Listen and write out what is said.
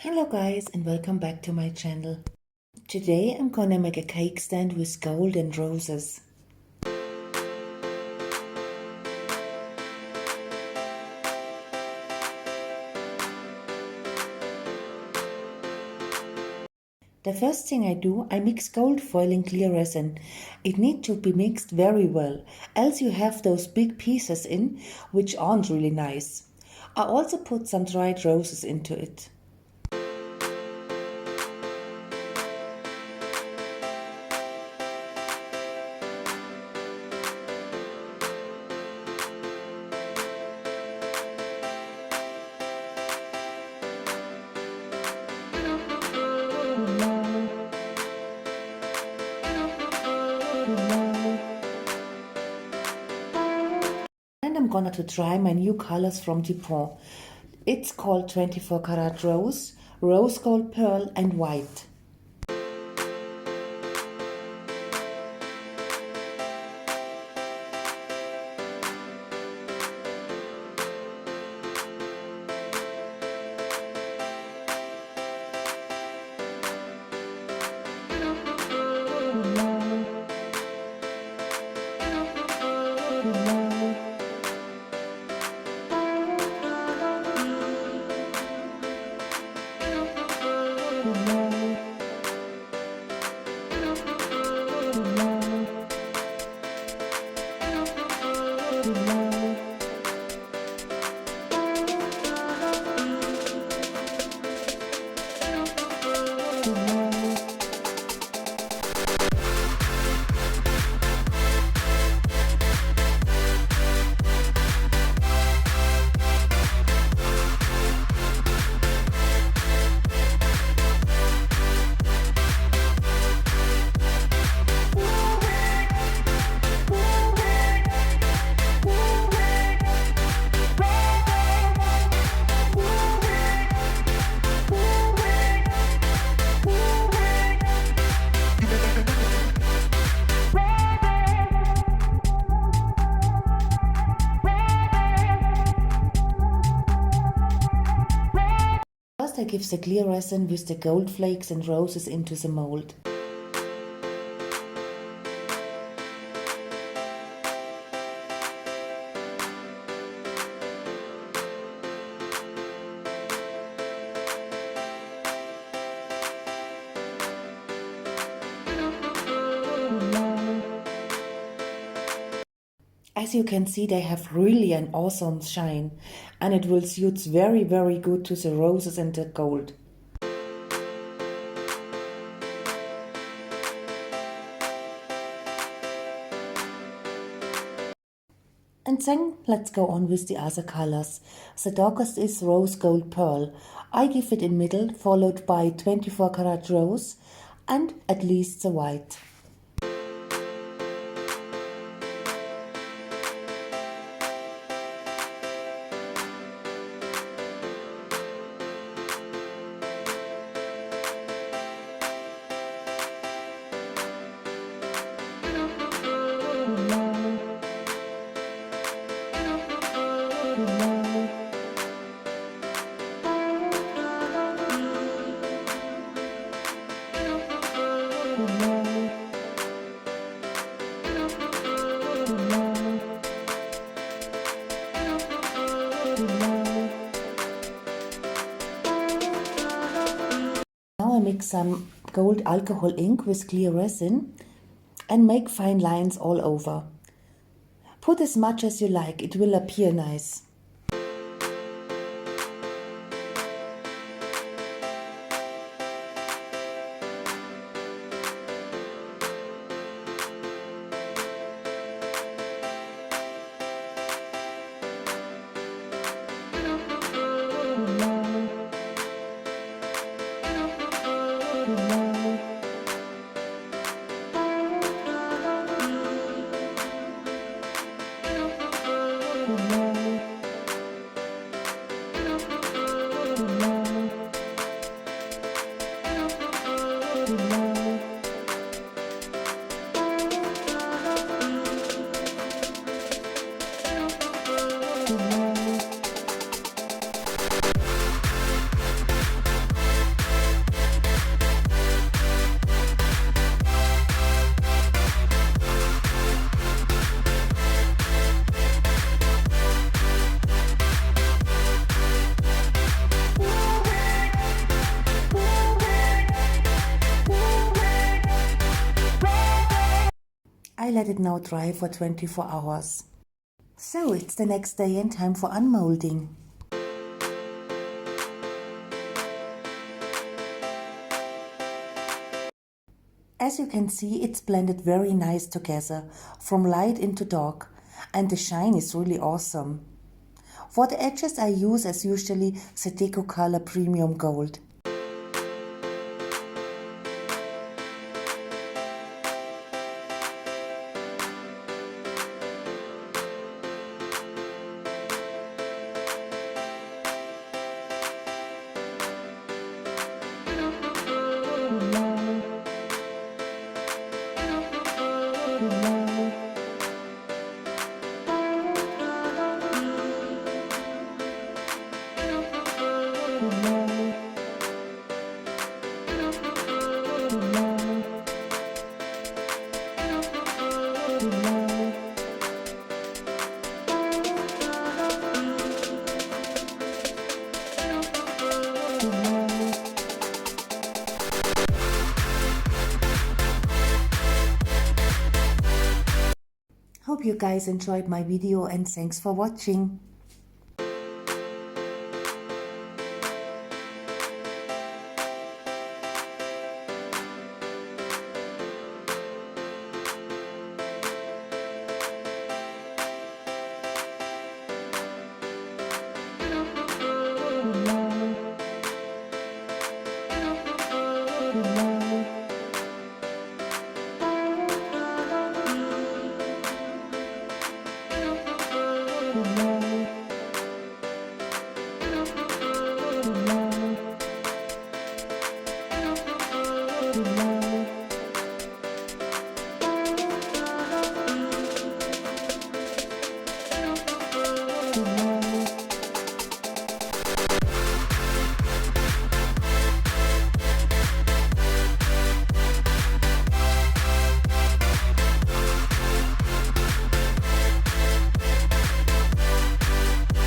Hello guys and welcome back to my channel. Today I'm gonna make a cake stand with gold and roses. The first thing I do, I mix gold foil and clear resin. It needs to be mixed very well, else you have those big pieces in, which aren't really nice. I also put some dried roses into it. And I'm gonna to try my new colors from Dupont. It's called 24 karat rose, rose gold pearl and white. First I give the clear resin with the gold flakes and roses into the mold. As you can see, they have really an awesome shine, and it will suit very good to the roses and the gold. And then let's go on with the other colors. The darkest is rose gold pearl. I give it in middle, followed by 24 karat rose and at least the white. Now I mix some gold alcohol ink with clear resin and make fine lines all over. Put as much as you like, it will appear nice. let it now dry for 24 hours. So it's the next day and time for unmolding. As you can see, it's blended very nice together, from light into dark, and the shine is really awesome. For the edges I use as usually the Deco Color Premium Gold. Hope you guys enjoyed my video and thanks for watching.